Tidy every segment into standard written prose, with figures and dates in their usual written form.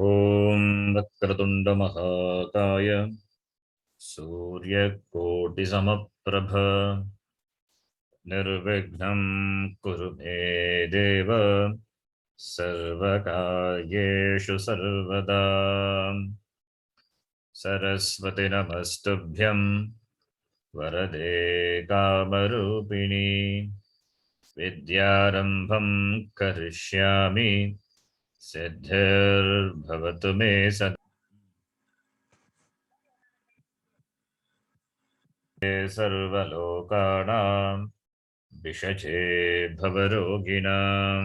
ओम वक्रतुंड महाकाय सूर्यकोटिसमप्रभ निर्विघ्नं कुरु मे देव सर्वकार्येषु सर्वदा। सरस्वती नमस्तुभ्यं वरदे कामरूपिणी विद्यारंभं करिष्यामि सिद्धिर्भवतु मे सदा। सर्वलोकानां विषजे भवरोगिणां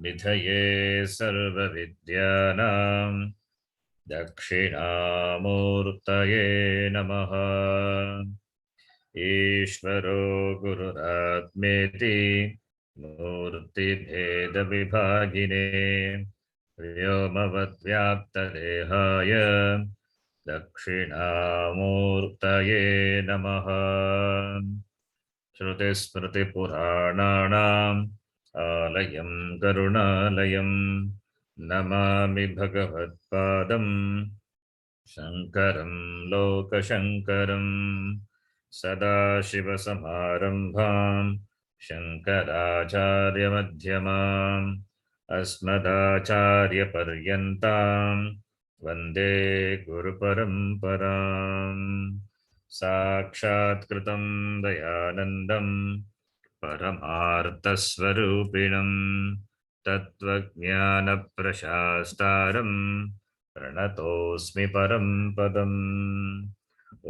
निधये सर्वविद्यानां दक्षिणामूर्तये नमः। ईश्वरो गुरुरात्मेति मूर्तिभेदविभागिने व्योमवद्व्याप्तदेहाय दक्षिणामूर्तये नमः। श्रुतिस्मृतिपुराणानाम् आलयं करुणालयं नमामि भगवत्पादं शङ्करं लोकशङ्करं। सदाशिवसमारम्भां शङ्कराचार्यमध्यमाम् अस्मदाचार्यपर्यन्तां वन्दे गुरुपरम्पराम्। साक्षात्कृतं दयानन्दं परमार्थस्वरूपिणं तत्त्वज्ञानप्रशास्तारं प्रणतोऽस्मि परं पदम्। ॐ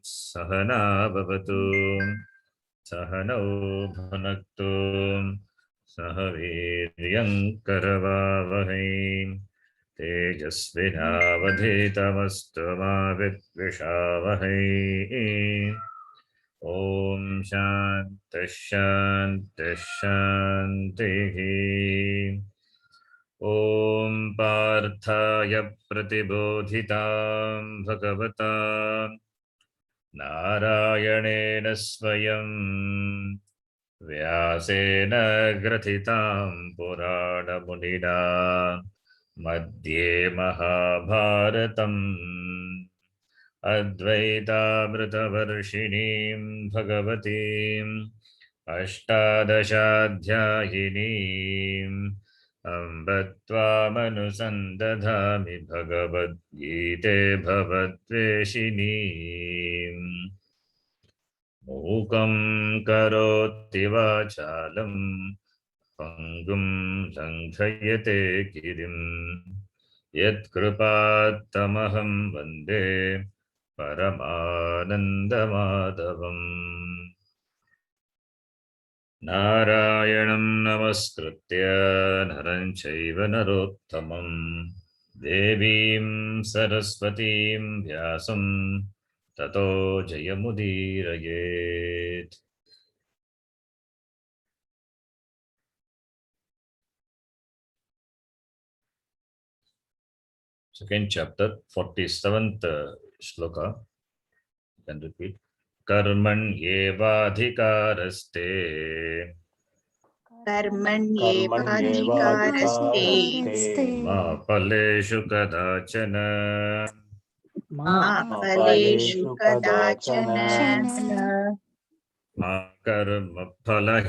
सहना भवतु सहनौ भुनक्तु सह वीर्यं करवावहै तेजस्विनावधीतमस्तु मा विद्विषावहै। ॐ शान्तिः शान्तिः शान्तिः। ॐ पार्थाय प्रतिबोधितां भगवता नारायणेन स्वयं व्यासेन ग्रथितां पुराणमुनिना मध्ये महाभारतम् अद्वैतामृतवर्षिणीं भगवतीम् अष्टादशाध्यायिनीम् अम्ब त्वामनुसन्दधामि भगवद्गीते भवद्वेषिणीम्। मूकं करोति वाचालं पङ्गुं लङ्घयते गिरिं यत्कृपात्तमहं वन्दे परमानन्दमाधवम्। नारायणं नमस्कृत्य नरं चैव नरोत्तमं देवीं सरस्वतीं व्यासं ततो जयमुदीरयेत्। Second chapter, 47th shloka. You can repeat. कर्मण्येवाधिकारस्ते कर्मण्येवाधिकारस्ते मा फलेषु कदाचन मा फलेषु कदाचन मा कर्मफलहेतुर्भूः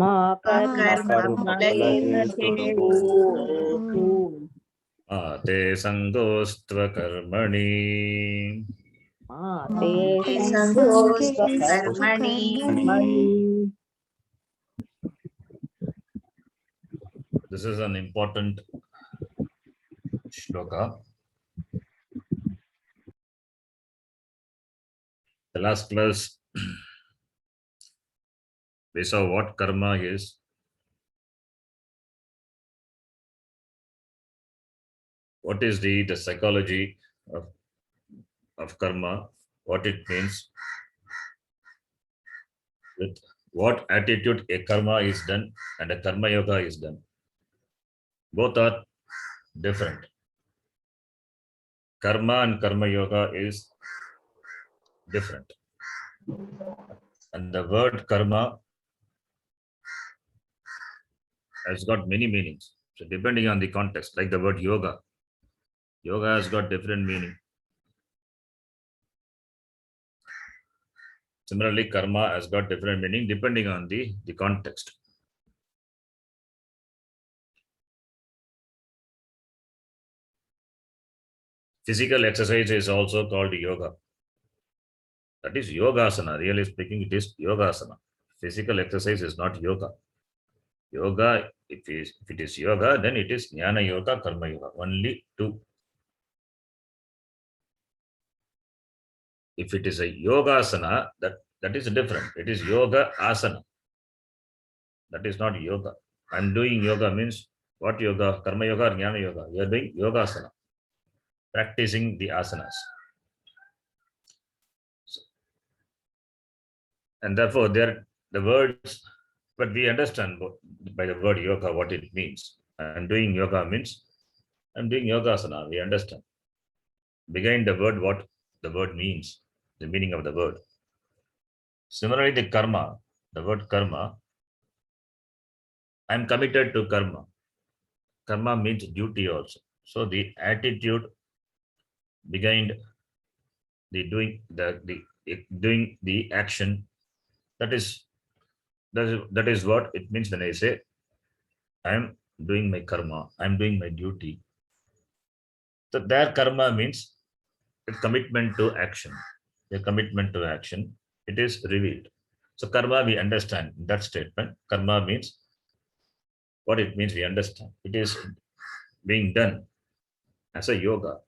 मा कर्मफलहेतुर्भूः मा ते सङ्गोऽस्त्वकर्मणि मा ते सङ्गोऽस्त्वकर्मणि। This is an important shloka. The last class we saw what karma is. What is the psychology of karma, what it means, with what attitude a karma is done and a karma yoga is done. Both are different. Karma and karma yoga is different. And the word karma has got many meanings. So depending on the context, like the word yoga, yoga has got different meaning. Similarly, karma has got different meaning depending on the context. Physical exercise is also called yoga. That is yogasana. Really speaking, it is yogasana. Physical exercise is not yoga. Yoga, if it is yoga, then it is jnana yoga, karma yoga. Only two. If it is a yogasana, that is different. It is yoga asana. That is not yoga. I'm doing yoga means what yoga? Karma yoga or jnana yoga? You are doing yogasana, practicing the asanas. And therefore, there the words, but we understand by the word yoga what it means. I'm doing yoga means I'm doing yogasana. We understand. Behind the word, what the word means, the meaning of the word. Similarly, the karma, the word karma, I'm committed to karma. Karma means duty also. So the attitude behind the doing the action, that is what it means when I say I'm doing my karma, I'm doing my duty. So their karma means a commitment to action. A commitment to action. It is revealed. So karma we understand that statement. Karma means what it means we understand. It is being done as a yoga.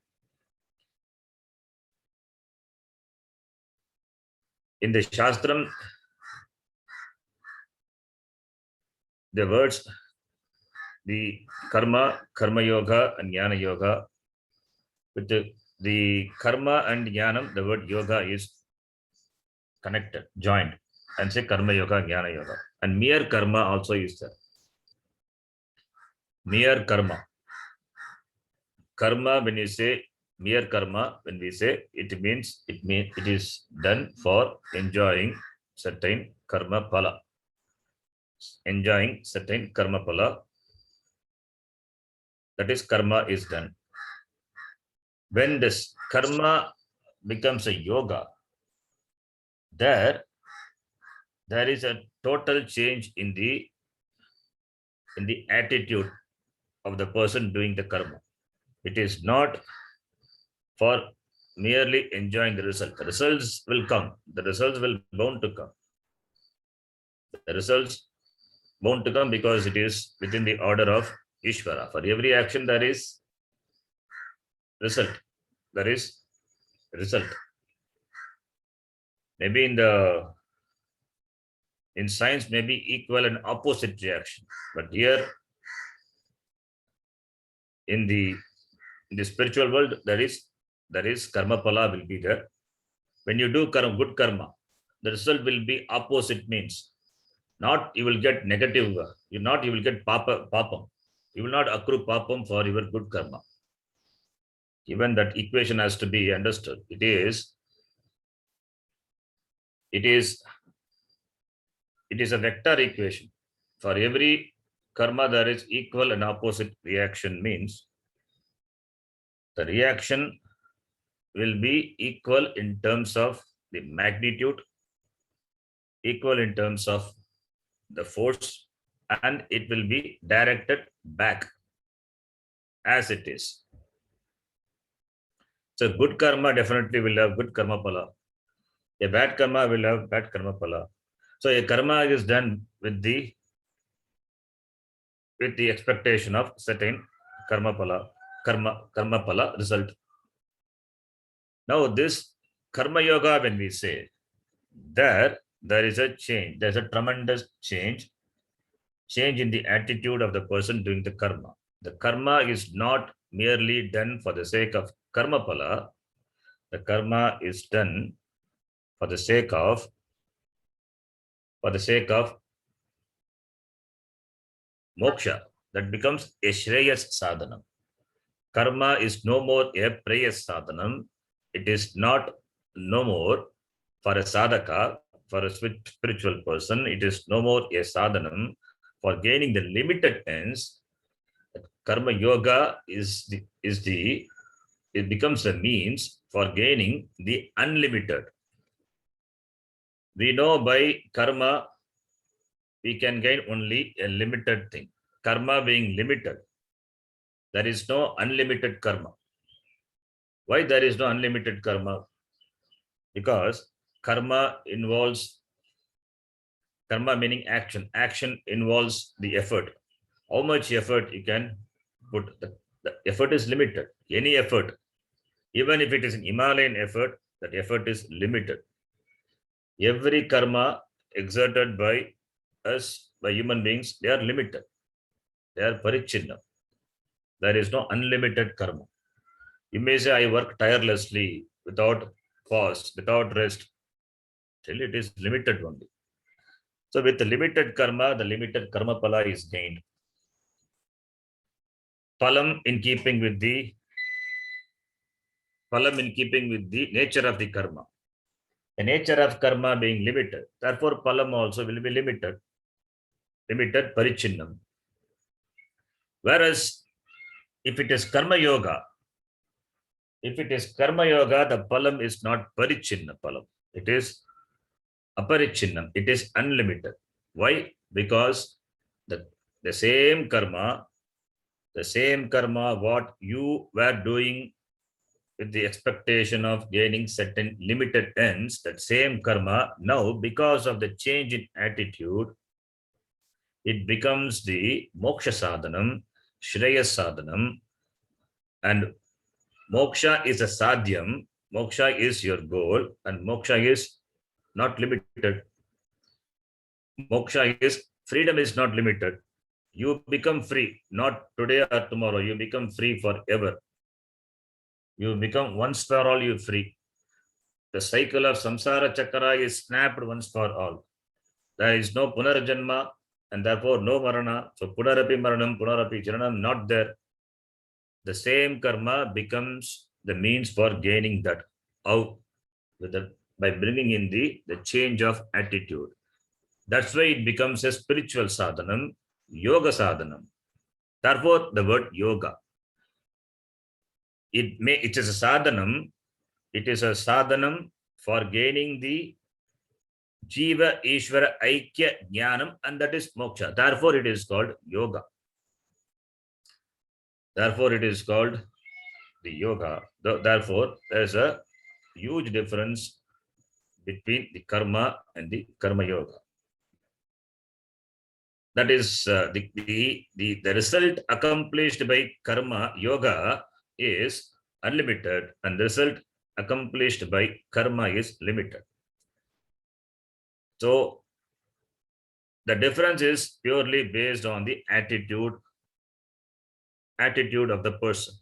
In the Shastram, the words, the karma yoga and jnana yoga, with the karma and jnanam, the word yoga is connected, joined, and say karma yoga, jnana yoga. And mere karma also is there. Mere karma. Karma, when you say mere karma, when we say it means it is done for enjoying certain karma phala. Enjoying certain karma phala. That is karma is done. When this karma becomes a yoga, there is a total change in the attitude of the person doing the karma. It is not for merely enjoying the result. The results will come. The results will bound to come. The results bound to come because it is within the order of Ishvara. For every action there is result. There is result. Maybe in science maybe equal and opposite reaction. But here in the spiritual world, there is karma phala will be there. When you do karma, good karma, the result will be opposite means. Not you will get negative, you will get papam. You will not accrue papam for your good karma. Even that equation has to be understood. It is a vector equation. For every karma, there is equal and opposite reaction means the reaction will be equal in terms of the magnitude, equal in terms of the force, and it will be directed back as it is. So good karma definitely will have good karma phala. A bad karma will have bad karma phala. So a karma is done with the expectation of certain karma phala result. Now this karma yoga, when we say there is a change, there's a tremendous change in the attitude of the person doing the karma. The karma is not merely done for the sake of karma phala. The karma is done for the sake of moksha. That becomes a shreyas sadhanam. Karma is no more a prayas sadhanam. It is not no more for a sadhaka, for a spiritual person. It is no more a sadhanam for gaining the limited ends, karma yoga it becomes a means for gaining the unlimited. We know by karma, we can gain only a limited thing. Karma being limited, there is no unlimited karma. Why there is no unlimited karma? Because karma meaning action. Action involves the effort. How much effort you can put? The effort is limited. Any effort, even if it is an Himalayan effort, that effort is limited. Every karma exerted by us, by human beings, they are limited. They are parichinna. There is no unlimited karma. You may say, I work tirelessly, without pause, without rest. Till it is limited only. So with the limited karma pala is gained. Palam in keeping with the nature of the karma. The nature of karma being limited. Therefore, palam also will be limited. Limited parichinnam. Whereas, if it is karma yoga, the palam is not parichinna palam. It is aparichinnam. It is unlimited. Why? Because the same karma, what you were doing with the expectation of gaining certain limited ends, that same karma now, because of the change in attitude, it becomes the moksha sadhanam, shreyas sadhanam, and moksha is a sadhyam, moksha is your goal, and moksha is not limited. Moksha is, freedom is not limited. You become free, not today or tomorrow, you become free forever. You become once for all, you free. The cycle of samsara chakra is snapped once for all. There is no punarjanma and therefore no marana. So punarapi maranam, punarapi jananam, not there. The same karma becomes the means for gaining that. How? By bringing in the change of attitude. That's why it becomes a spiritual sadhanam, yoga sadhanam. Therefore, the word yoga. It is a sadhanam for gaining the Jiva Ishvara Aikya Jnanam, and that is moksha. Therefore, it is called yoga. Therefore, it is called the yoga. Therefore, there is a huge difference between the karma and the karma yoga. That is the result accomplished by karma yoga is unlimited, and the result accomplished by karma is limited. So the difference is purely based on the attitude of the person.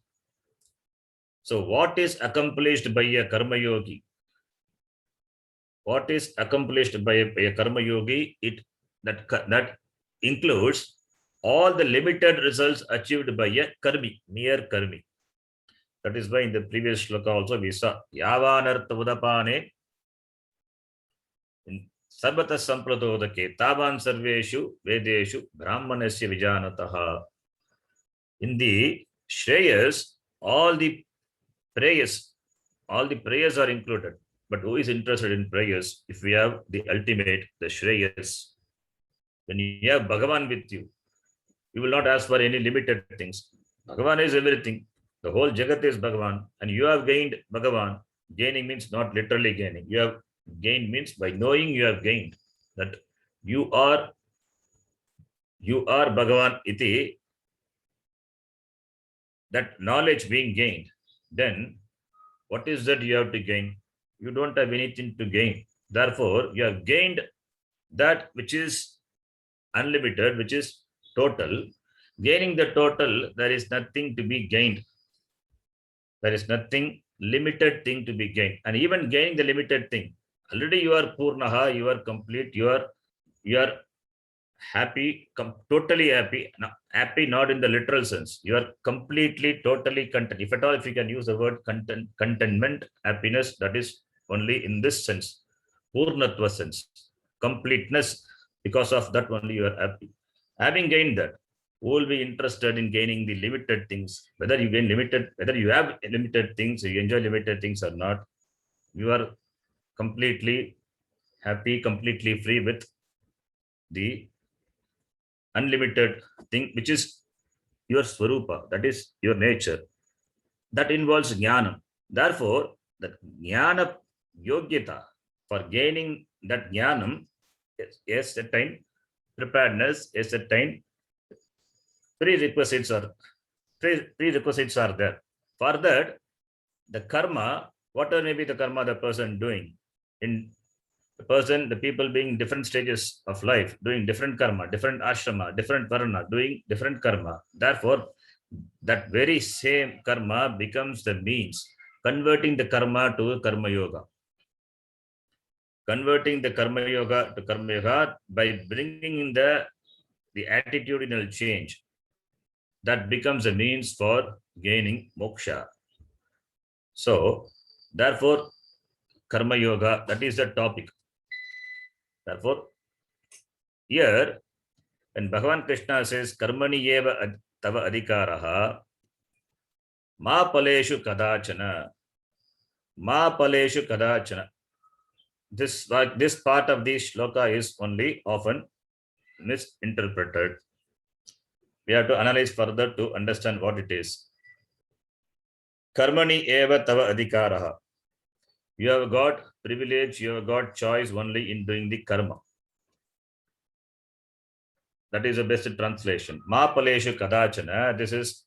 So what is accomplished by a karma yogi? What is accomplished by a karma yogi? That includes all the limited results achieved by a karmi, mere karmi. That is why in the previous shloka also we saw Yavanartha Udapane in Sarvata Sampradodake Tavan Sarveshu Vedeshu Brahmanasya Vijanataha. In the Shreyas, all the prayers are included. But who is interested in prayers if we have the ultimate, the Shreyas? When you have Bhagavan with you, you will not ask for any limited things. Bhagavan is everything. The whole Jagat is Bhagavan, and you have gained Bhagavan. Gaining means not literally gaining. You have gained means by knowing you have gained. That you are Bhagavan iti. That knowledge being gained. Then what is that you have to gain? You don't have anything to gain. Therefore, you have gained that which is unlimited, which is total. Gaining the total, there is nothing to be gained. There is nothing limited thing to be gained. And even gaining the limited thing, already you are purnaha, you are complete, you are happy, totally happy. Happy not in the literal sense. You are completely, totally content. If at all, if you can use the word contentment, happiness, that is only in this sense, purnatva sense, completeness. Because of that only you are happy. Having gained that, who will be interested in gaining the limited things? Whether you gain limited, whether you have limited things, you enjoy limited things or not, you are completely happy, completely free with the unlimited thing, which is your swarupa, that is your nature. That involves jnana. Therefore, the jnana yogyata, for gaining that jnanam, is certain preparedness, is certain prerequisites are prerequisites are there. For that, the karma, whatever may be the karma the person doing, in the person, the people being different stages of life, doing different karma, different ashrama, different varna, doing different karma. Therefore, that very same karma becomes the means, converting the karma to karma yoga. Converting the karma yoga to karma yoga by bringing in the attitudinal change, that becomes a means for gaining moksha. So, therefore, karma yoga, that is the topic. Therefore, here, when Bhagavan Krishna says, Karmani eva tava adhikaraha, ma paleshu kadachana, ma paleshu kadachana. This part of the shloka is only often misinterpreted. We have to analyze further to understand what it is. Karmani eva tava adhikaraha. You have got privilege, you have got choice only in doing the karma. That is the best translation. Ma paleshu kadachana. This is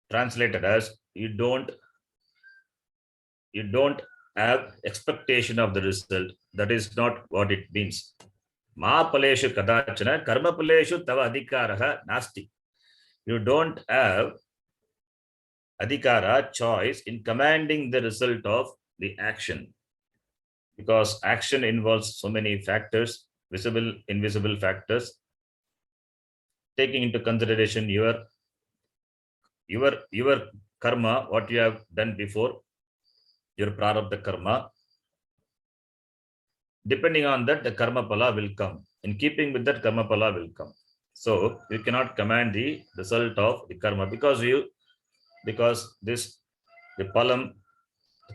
translated as you don't have expectation of the result. That is not what it means. Ma paleshu kadachana karma paleshu tava adhikaraha nasti. You don't have adhikara, choice in commanding the result of the action, because action involves so many factors, visible, invisible factors, taking into consideration your karma, what you have done before, your prarabdha karma. Depending on that, the karma pala will come. In keeping with that, karma pala will come. So you cannot command the result of the karma, because the palam,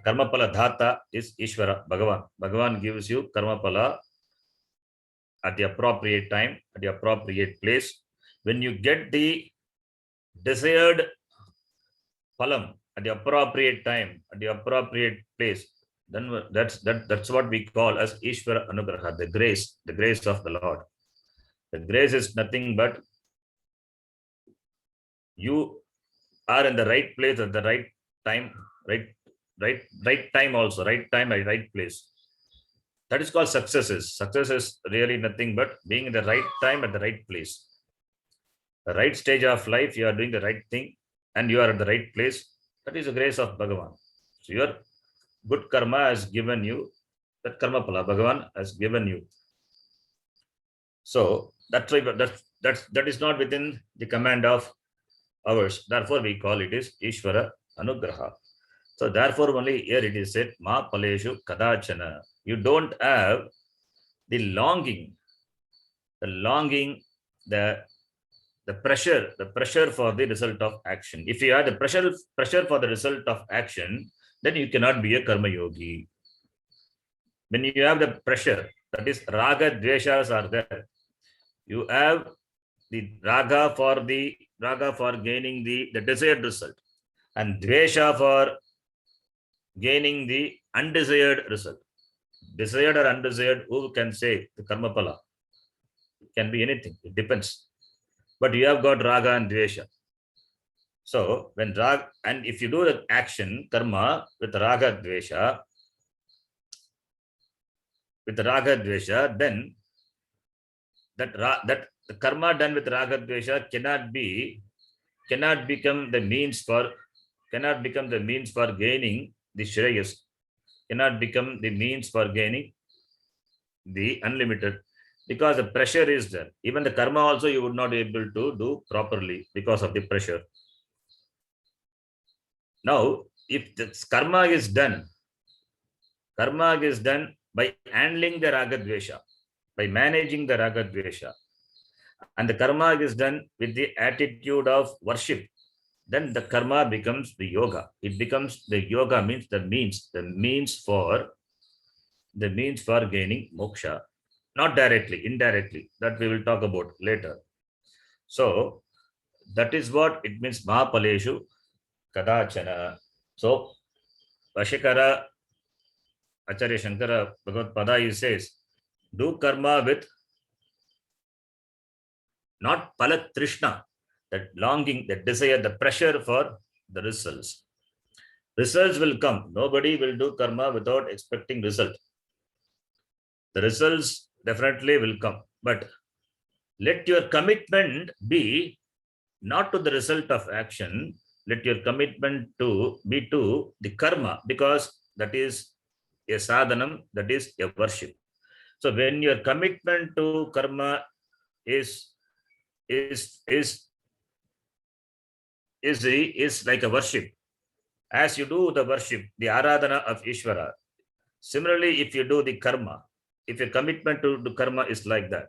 karma pala dhata is Ishvara, Bhagavan. Bhagavan gives you karma pala at the appropriate time, at the appropriate place. When you get the desired palam at the appropriate time, at the appropriate place, then that's what we call as Ishvara Anugraha, the grace of the Lord. The grace is nothing but you are in the right place at the right time, right time also, right time at right place. That is called successes. Success is really nothing but being in the right time at the right place. The right stage of life, you are doing the right thing and you are at the right place. That is the grace of Bhagavan. So your good karma has given you that karma pala. Bhagavan has given you. So that is not within the command of ours. Therefore, we call it is Ishvara Anugraha. So therefore, only here it is said, Ma paleshu kadachana. You don't have the longing, the pressure for the result of action. If you have the pressure for the result of action, then you cannot be a karma yogi. When you have the pressure, that is raga dveshas are there. You have the raga for gaining the desired result, and dvesha for gaining the undesired result. Desired or undesired, who can say the karma pala? It can be anything, it depends. But you have got raga and dvesha. So when raga, and if you do the action, karma with raga dvesha, then that the karma done with raga dvesha cannot become the means for gaining the shreyas, cannot become the means for gaining the unlimited, because the pressure is there. Even the karma also you would not be able to do properly because of the pressure. Now, if the karma is done by handling the raga dvesha, by managing the raga dvesha, and the karma is done with the attitude of worship, then the karma becomes the yoga. It becomes the yoga means the means for gaining moksha, not directly, indirectly. That we will talk about later. So that is what it means. Mahapaleshu kadachana. So Vashikara Acharya Shankara Bhagavad Pada, he says, do karma with not palat trishna, that longing, that desire, the pressure for the results. Results will come. Nobody will do karma without expecting result. The results definitely will come, but let your commitment be not to the result of action. Let your commitment to be to the karma, because that is a sadhanam, that is a worship. So when your commitment to karma is like a worship, as you do the worship, the aradhana of Ishvara. Similarly, if you do the karma, if your commitment to the karma is like that,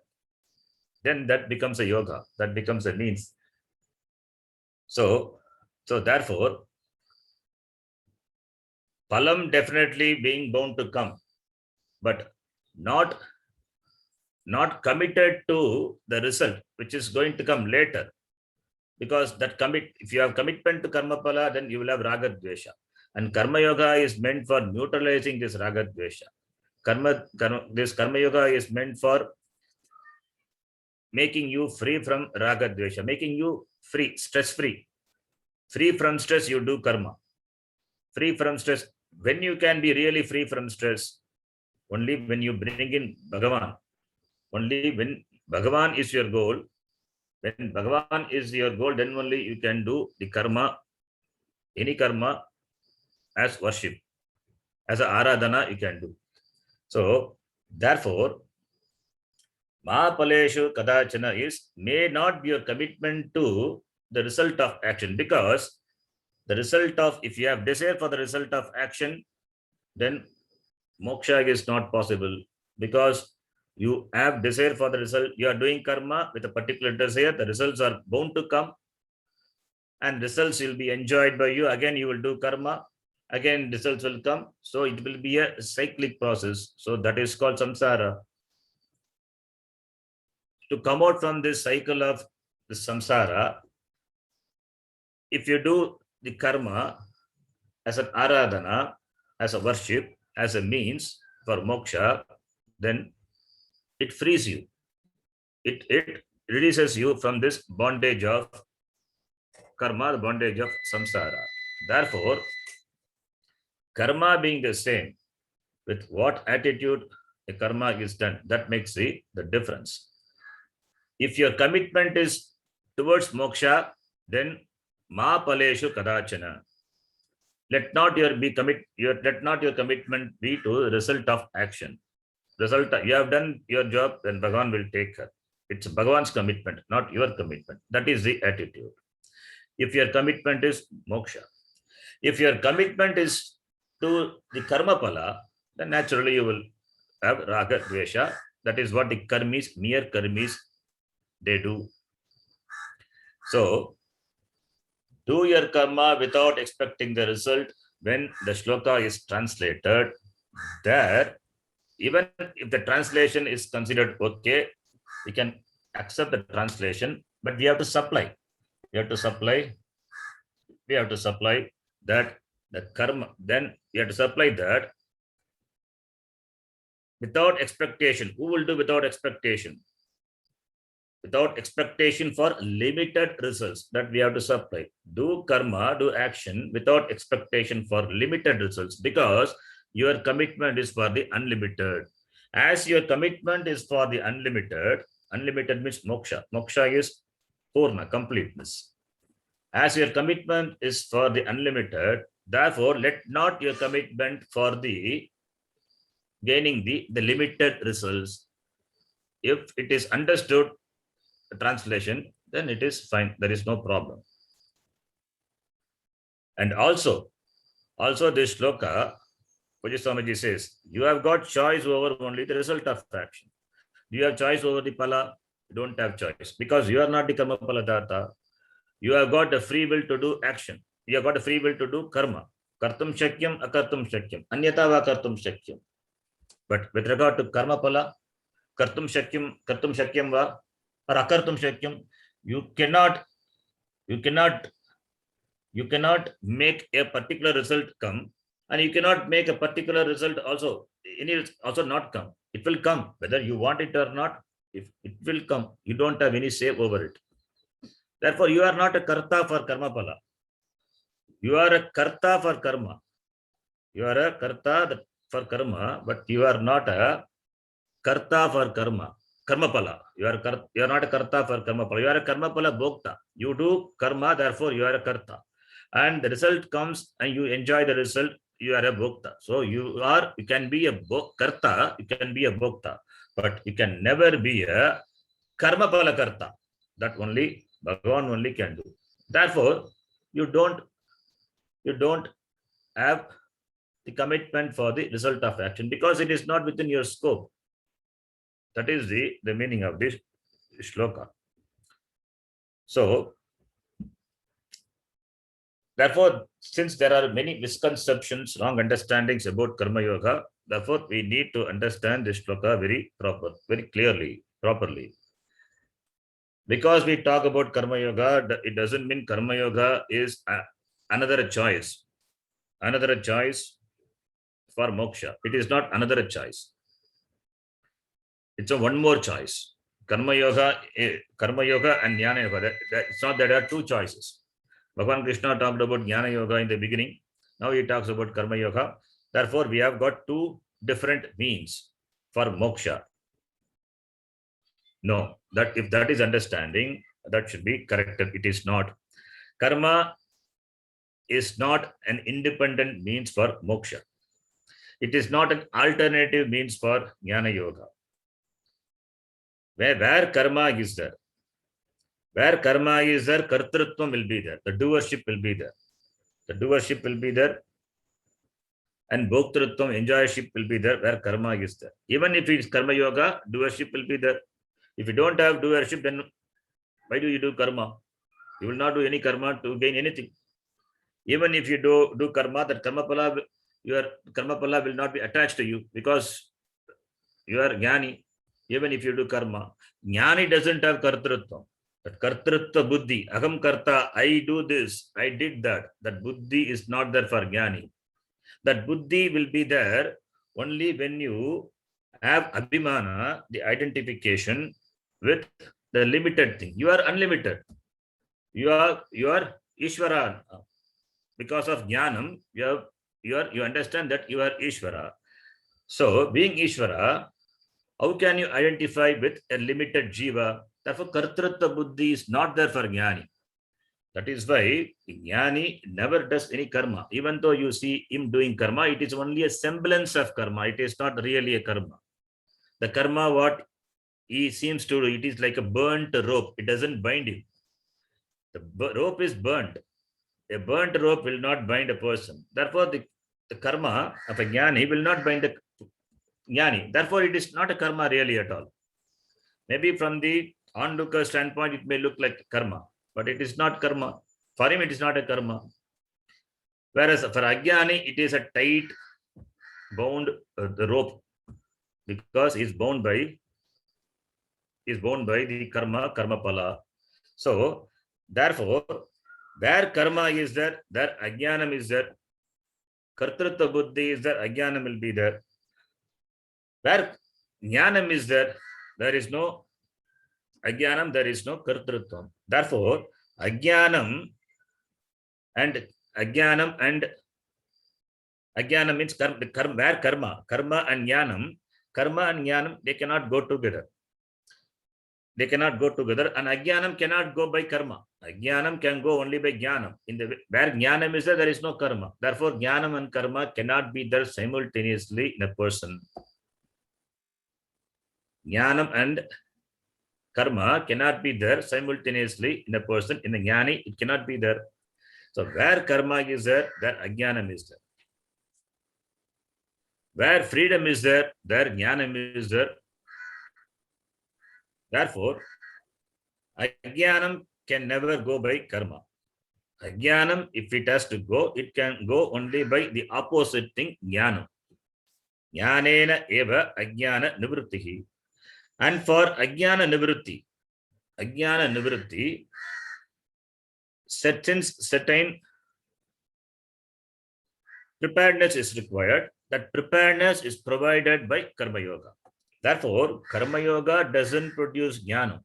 then that becomes a yoga, that becomes a means. So therefore, palam definitely being bound to come, but not committed to the result, which is going to come later. Because if you have commitment to karma pala, then you will have raga dvesha. And karma yoga is meant for neutralizing this raga dvesha. This karma yoga is meant for making you free from raga dvesha, making you free, stress-free. Free from stress, you do karma. Free from stress. When you can be really free from stress? Only when you bring in Bhagavan. Only when Bhagavan is your goal. When Bhagavan is your goal, then only you can do the karma, any karma, as worship, as a aradhana you can do. So therefore, Mahapaleshu kadachana is may not be your commitment to the result of action, because the result of, if you have desire for the result of action, then moksha is not possible, because you have desire for the result. You are doing karma with a particular desire. The results are bound to come, and results will be enjoyed by you. Again, you will do karma. Again, results will come. So it will be a cyclic process. So that is called samsara. To come out from this cycle of the samsara, if you do the karma as an aradhana, as a worship, as a means for moksha, then it frees you. It releases you from this bondage of karma, the bondage of samsara. Therefore, karma being the same, with what attitude the karma is done, that makes the difference. If your commitment is towards moksha, then Mahapaleshu kadachana. Let not your commitment be to the result of action. You have done your job, then Bhagavan will take care. It's Bhagavan's commitment, not your commitment. That is the attitude. If your commitment is moksha, if your commitment is to the karma pala, then naturally you will have raga dvesha. That is what the mere karmis, they do. So do your karma without expecting the result. When the shloka is translated, there, even if the translation is considered okay, we can accept the translation, but we have to supply. We have to supply that the karma. Then we have to supply that without expectation. Who will do without expectation? Without expectation for limited results, that we have to supply. Do karma, do action without expectation for limited results, because your commitment is for the unlimited. As your commitment is for the unlimited means moksha. Moksha is purna, completeness. As your commitment is for the unlimited, therefore let not your commitment for the gaining the limited results. If it is understood, the translation, then it is fine. There is no problem. And also this shloka, Puja Swamiji says, you have got choice over only the result of action. Do you have choice over the pala? You don't have choice because you are not the karma pala data. You have got a free will to do action. You have got a free will to do karma. Kartum shakyam, akartum shakyam. Anyata va kartum shakyam. But with regard to karma pala, kartum shakyam va, or akartum shakyam, you cannot make a particular result come, and you cannot make a particular result also not come. It will come whether you want it or not. If it will come, you don't have any say over it. Therefore, you are not a karta for karma pala. You are a karta for karma. You are a karta for karma, but you are not a karta for karma pala. You are not a karta for karma pala. You are a karma pala bhokta. You do karma, therefore you are a karta. And the result comes and you enjoy the result, you are a bhokta. So you can be a karta, you can be a bhokta, but you can never be a karma pala karta. That only Bhagavan only can do. Therefore, you don't have the commitment for the result of action because it is not within your scope. That is the meaning of this shloka. So, therefore, since there are many misconceptions, wrong understandings about karma yoga, therefore we need to understand this shloka very clearly, properly. Because we talk about karma yoga, it doesn't mean karma yoga is another choice for moksha. It is not another choice. It's a one more choice. Karma yoga and jnana yoga. It's not that there are two choices. Bhagavan Krishna talked about jnana yoga in the beginning. Now he talks about karma yoga. Therefore, we have got two different means for moksha. No, that if that is understanding, that should be corrected. It is not. Karma is not an independent means for moksha. It is not an alternative means for jnana yoga. Where karma is there, kartrutvam will be there. The doership will be there. And bhoktrutvam, enjoyship will be there where karma is there. Even if it is karma yoga, doership will be there. If you don't have doership, then why do you do karma? You will not do any karma to gain anything. Even if you do karma, that your karma pala will not be attached to you because you are jnani. Even if you do karma, jnani doesn't have kartrutva. That kartrutva buddhi, aham karta, I do this, I did that. That buddhi is not there for jnani. That buddhi will be there only when you have abhimana, the identification with the limited thing. You are unlimited. You are Ishvara. Because of jnanam, you understand that you are Ishvara. So, being Ishvara, how can you identify with a limited jiva? Therefore, kartrutva buddhi is not there for jnani. That is why jnani never does any karma. Even though you see him doing karma, it is only a semblance of karma. It is not really a karma. The karma, what he seems to do, it is like a burnt rope. It doesn't bind him. The rope is burnt. A burnt rope will not bind a person. Therefore, the karma of a jnani will not bind the jnani. Therefore, it is not a karma really at all. Maybe from the onlooker standpoint, it may look like karma, but it is not karma. For him, it is not a karma. Whereas for ajnani, it is a tight bound the rope because he is bound by the karma pala. So, therefore, where karma is there ajnanam is there. Kartrutva buddhi is there, ajnanam will be there. Where jnanam is there is no ajnanam, there is no kartrutvam. Therefore, ajnanam and ajnanam means where karma and jnanam, they cannot go together. They cannot go together, and ajnanam cannot go by karma. Ajnanam can go only by jnanam. Where jnanam is there is no karma. Therefore, jnanam and karma cannot be there simultaneously in a person. Jnanam and karma cannot be there simultaneously in a person. In a jnani, it cannot be there. So, where karma is there ajnanam is there. Where freedom is there jnanam is there. Therefore, Ajnanam can never go by karma. Ajnanam, if it has to go, it can go only by the opposite thing, jnanam. Jnanena eva ajnana nivrittihi. And for ajnana nivritti, certain preparedness is required. That preparedness is provided by Karma Yoga. Therefore, Karma Yoga doesn't produce Jnanam.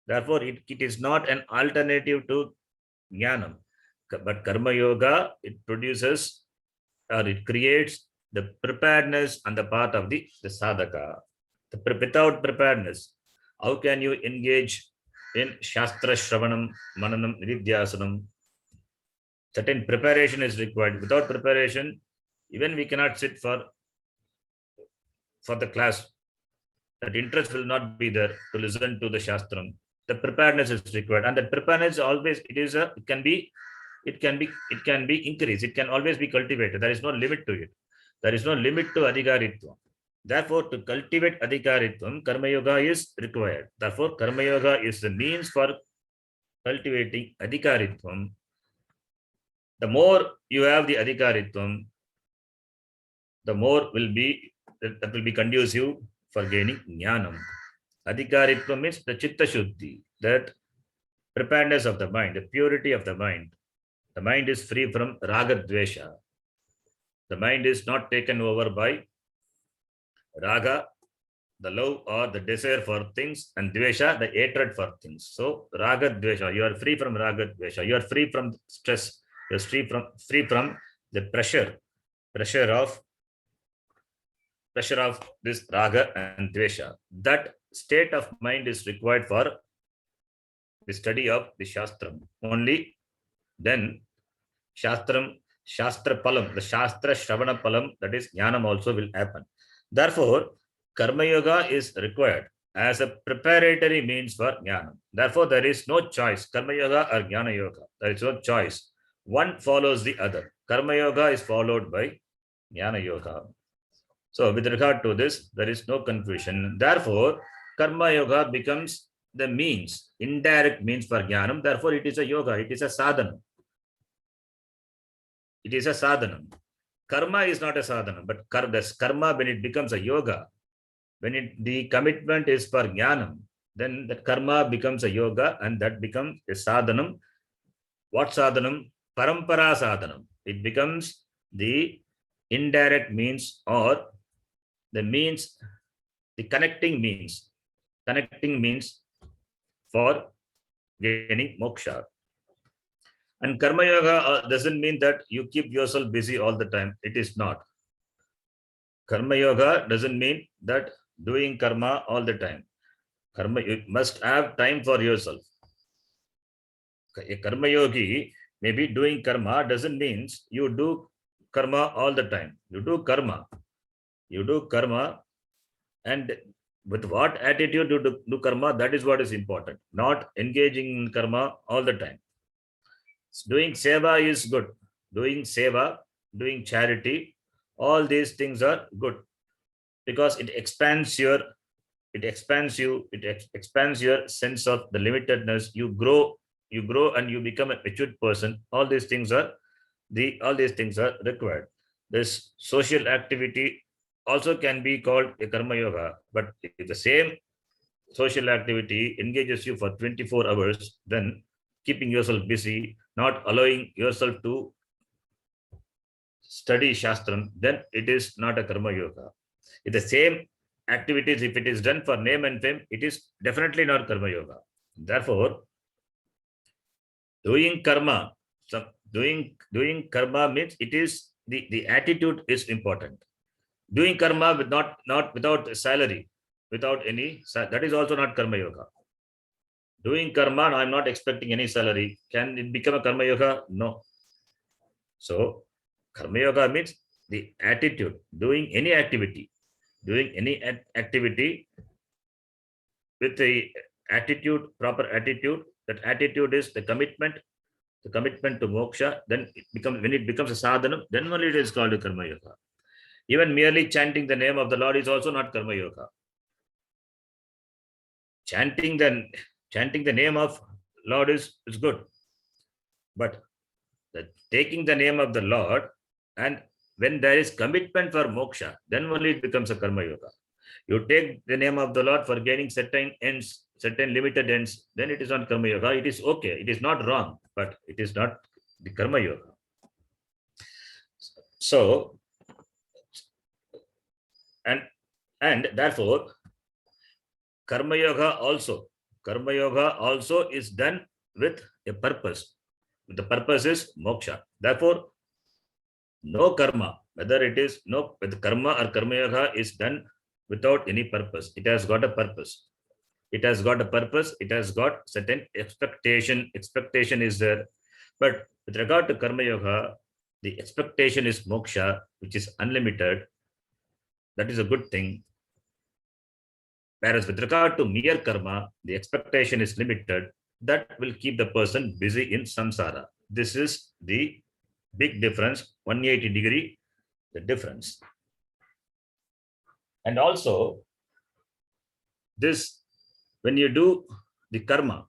Therefore, it is not an alternative to Jnanam. But Karma Yoga, it produces or it creates the preparedness on the part of the sadhaka. Without preparedness, how can you engage in Shastra Shravanam, Mananam, Nididhyasanam? Certain preparation is required. Without preparation, even we cannot sit for the class. That interest will not be there to listen to the Shastram. The preparedness is required, and that preparedness always it can be increased. It can always be cultivated. There is no limit to it. There is no limit to adhikaritvam. Therefore, to cultivate adhikaritvam, karma yoga is required. Therefore, karma yoga is the means for cultivating adhikaritvam. The more you have the adhikaritvam, the more that will be conducive for gaining jnanam. Adhikaritvam means the chitta shuddhi, that preparedness of the mind, the purity of the mind. The mind is free from raga dvesha. The mind is not taken over by raga, the love or the desire for things, and dvesha, the hatred for things. So raga dvesha, you are free from raga dvesha. You are free from stress. You are free from the pressure of this raga and dvesha. That state of mind is required for the study of the Shastram. Only then Shastra Palam, the Shastra Shravana Palam, that is Jnanam also will happen. Therefore, Karma Yoga is required as a preparatory means for Jnanam. Therefore, there is no choice, Karma Yoga or Jnana Yoga. There is no choice. One follows the other. Karma Yoga is followed by Jnana Yoga. So, with regard to this, there is no confusion. Therefore, Karma Yoga becomes the means, indirect means for Jnanam. Therefore, it is a yoga, it is a sadhana. It is a sadhana. Karma is not a sadhana, but karma, when it becomes a yoga, when the commitment is for Jnanam, then that karma becomes a yoga and that becomes a sadhanam. What sadhanam? Parampara sadhanam. It becomes the indirect means or the means, the connecting means for gaining moksha. And karma yoga doesn't mean that you keep yourself busy all the time. It is not. Karma yoga doesn't mean that doing karma all the time. Karma, you must have time for yourself. A karma yogi may be doing karma doesn't mean you do karma all the time. You do karma. And with what attitude you do karma, that is what is important. Not engaging in karma all the time. Doing seva is good. Doing seva, doing charity, all these things are good because it expands your sense of the limitedness. You grow and you become a matured person. All these things are required. This social activity also can be called a karma yoga, but if the same social activity engages you for 24 hours, then keeping yourself busy, not allowing yourself to study Shastram, then it is not a karma yoga. If the same activities, if it is done for name and fame, it is definitely not karma yoga. Therefore, doing karma means it is the attitude is important. Doing karma with not without salary, without any, that is also not karma yoga. Doing karma, I'm not expecting any salary. Can it become a karma yoga? No. So, karma yoga means the attitude, doing any activity with the attitude, proper attitude. That attitude is the commitment to moksha. Then when it becomes a sadhana, then only it is called a karma yoga. Even merely chanting the name of the Lord is also not karma yoga. chanting the name of Lord is good. But taking the name of the Lord, and when there is commitment for moksha, then only it becomes a karma yoga. You take the name of the Lord for gaining certain ends, certain limited ends, then it is not karma yoga. It is okay. It is not wrong, but it is not the karma yoga. So, and therefore, karma yoga also is done with a purpose. The purpose is moksha. Therefore, no karma, whether karma or karma yoga is done without any purpose. It has got a purpose. It has got a purpose. It has got certain expectation. Expectation is there. But with regard to karma yoga, the expectation is moksha, which is unlimited. That is a good thing. Whereas with regard to mere karma, the expectation is limited. That will keep the person busy in samsara. This is the big difference, 180 degree, the difference. And also, this, when you do karma,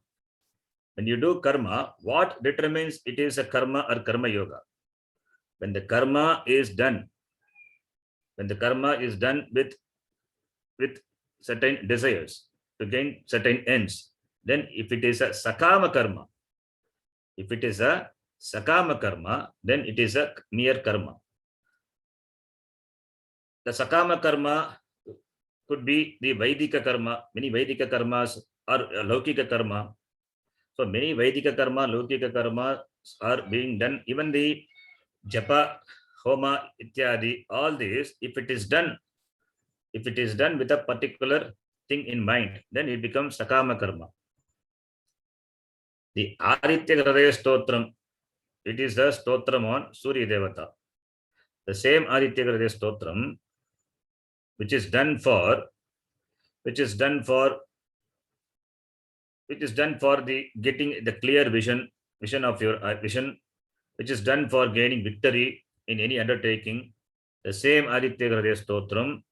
what determines it is a karma or karma yoga? When the karma is done with certain desires to gain certain ends, then if it is a sakama karma, then it is a mere karma. The sakama karma could be the Vaidika karma. Many Vaidika karmas are Laukika karma. So many Vaidika karma, Laukika karma are being done. Even the japa, homa, ityadi, all these, if it is done with a particular thing in mind, then it becomes sakama karma. The Aditya Hridaya Stotram, it is the stotram on Surya Devata. The same Aditya Hridaya Stotram, which is done for the getting the clear vision of your vision, which is done for gaining victory in any undertaking. The same Aditya Hridaya Stotram,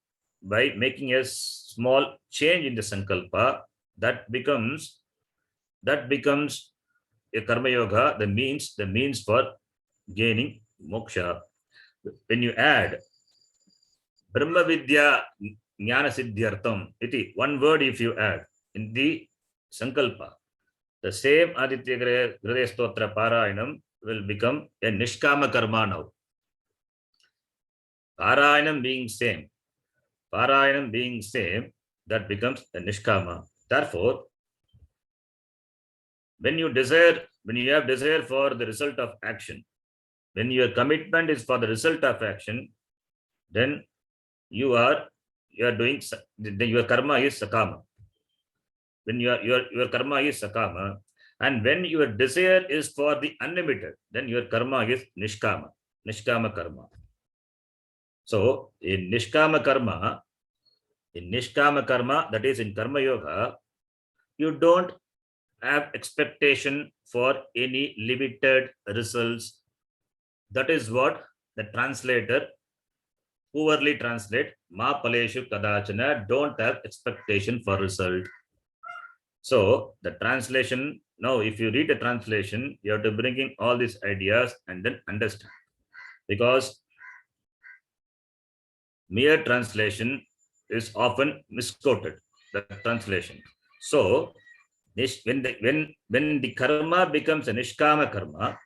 by making a small change in the sankalpa, that becomes a karma yoga, the means for gaining moksha. When you add Brahma Vidya Jnana Siddhyartham, iti, one word if you add in the sankalpa, the same Aditya Hridaya Stotra Parayanam will become a Nishkama karma now. Parayanam being same, that becomes a Nishkama. Therefore, when you have desire for the result of action, when your commitment is for the result of action, then you are doing, your karma is sakama. When your karma is sakama, and when your desire is for the unlimited, then your karma is nishkama karma. So in nishkama karma, that is in karma yoga, you don't have expectation for any limited results. That is what the translator poorly translate, ma paleshu kadachana, don't have expectation for result. So the translation, now if you read the translation, you have to bring in all these ideas and then understand. Because mere translation is often misquoted, the translation. So when the karma becomes a nishkama karma,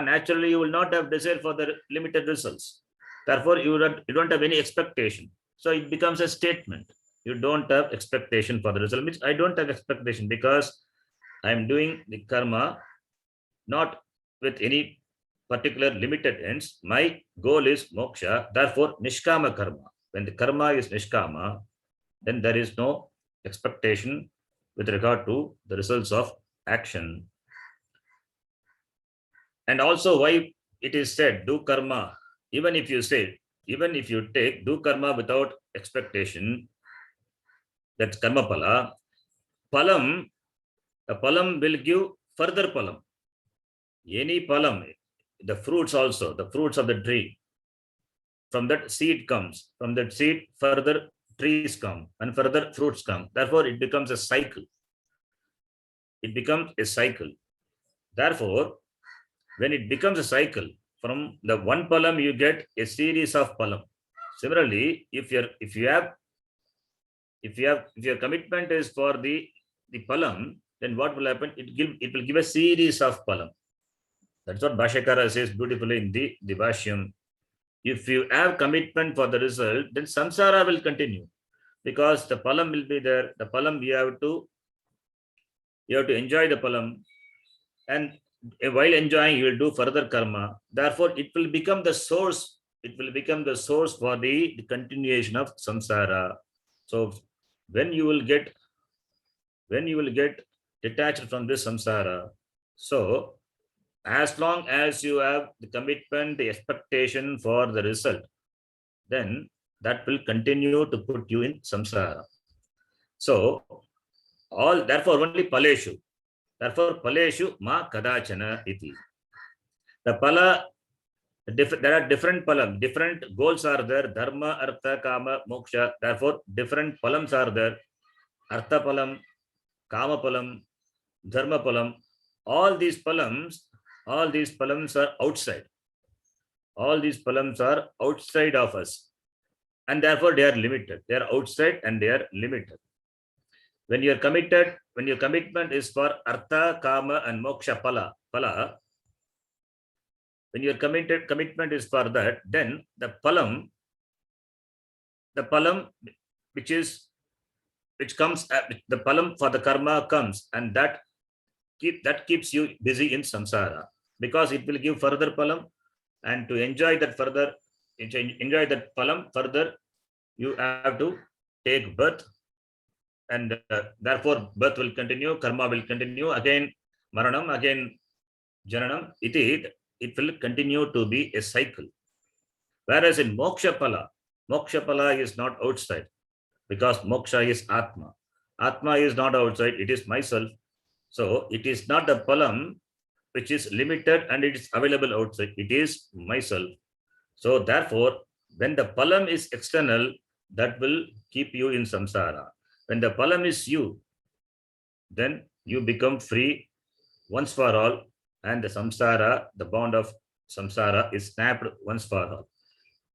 naturally you will not have desire for the limited results. Therefore, you don't have any expectation. So it becomes a statement. You don't have expectation for the result. Means I don't have expectation because I am doing the karma not with any particular limited ends. My goal is moksha. Therefore, nishkama karma. When the karma is nishkama, then there is no expectation with regard to the results of action. And also why it is said do karma, even if you take do karma without expectation, that's karma pala. Palam, a palam will give further palam. Any palam, the fruits also, the fruits of the tree, from that seed comes, from that seed further trees come and further fruits come. Therefore, it becomes a cycle. It becomes a cycle. Therefore, when it becomes a cycle, from the one palam you get a series of palam. Similarly, if your commitment is for the palam, then what will happen? It will give a series of palam. That's what Bhashyakara says beautifully in the Bhashyam. If you have commitment for the result, then samsara will continue, because the palam will be there. The palam you have to enjoy the palam, and while enjoying you will do further karma. Therefore, it will become the source. It will become the source for the continuation of samsara. So when you will get detached from this samsara, so as long as you have the commitment, the expectation for the result, then that will continue to put you in samsara. So therefore only paleshu. Therefore paleshu ma kadachana iti. The pala, there are different palam, different goals are there. Dharma, artha, kama, moksha. Therefore different palams are there. Artha palam, kama palam, dharma palam. All these palams are outside. All these palams are outside of us, and therefore they are limited. They are outside and they are limited. When you are committed, when your commitment is for artha, kama, and moksha pala, when your commitment is for that, then the palam which comes, the palam for the karma comes, and that keeps you busy in samsara, because it will give further palam, and to enjoy that palam further, you have to take birth, and therefore birth will continue, karma will continue, again maranam, again jananam. It will continue to be a cycle. Whereas in moksha pala is not outside, because moksha is atma. Atma is not outside, it is myself. So it is not the palam which is limited and it is available outside. It is myself. So therefore, when the palam is external, that will keep you in samsara. When the palam is you, then you become free once for all, and the samsara, the bond of samsara is snapped once for all.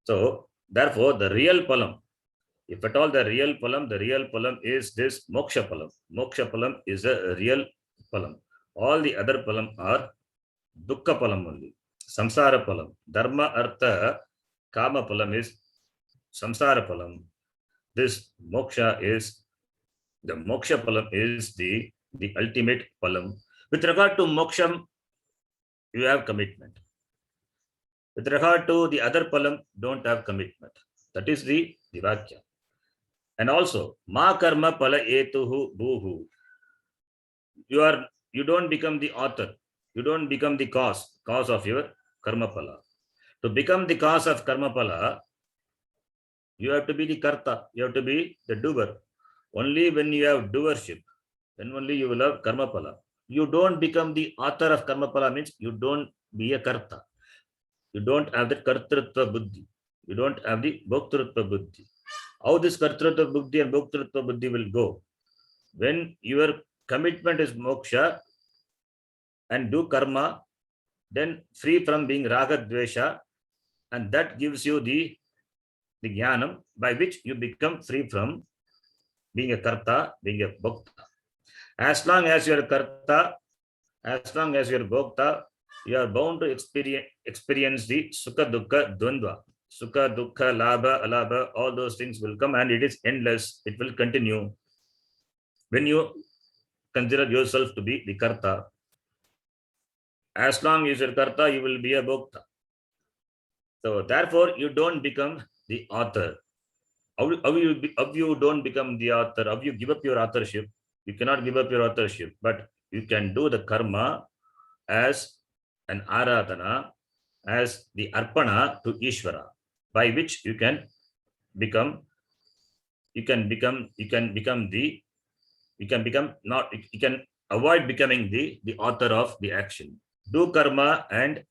So therefore, the real palam, if at all the real palam is this moksha palam. Moksha palam is a real palam. All the other palam are dukkha palam only. Samsara palam. Dharma, artha, kama palam is samsara palam. This moksha palam is the ultimate palam. With regard to moksham, you have commitment. With regard to the other palam, don't have commitment. That is the vakya. And also, ma karma pala etuhu buhu. You don't become the author. You don't become the cause of your karma pala. To become the cause of karma pala, you have to be the karta. You have to be the doer. Only when you have doership, then only you will have karma pala. You don't become the author of karma pala, means you don't be a karta. You don't have the kartrutva buddhi. You don't have the bhoktrutva buddhi. How this kartrutva buddhi and bhoktrutva buddhi will go? When your commitment is moksha and do karma, then free from being raga dvesha, and that gives you the jnanam by which you become free from being a karta, being a bhokta. As long as you are karta, as long as you are bhokta, you are bound to experience the sukha dukkha dvandva. Sukha dukkha, labha, alabha, all those things will come, and it is endless. It will continue. When you consider yourself to be the karta, as long as you are karta, you will be a bhokta. So therefore, you don't become the author. How you don't become the author? How you give up your authorship? You cannot give up your authorship, but you can do the karma as an aradhana, as the arpana to Ishvara, by which you can avoid becoming the author of the action. Do karma and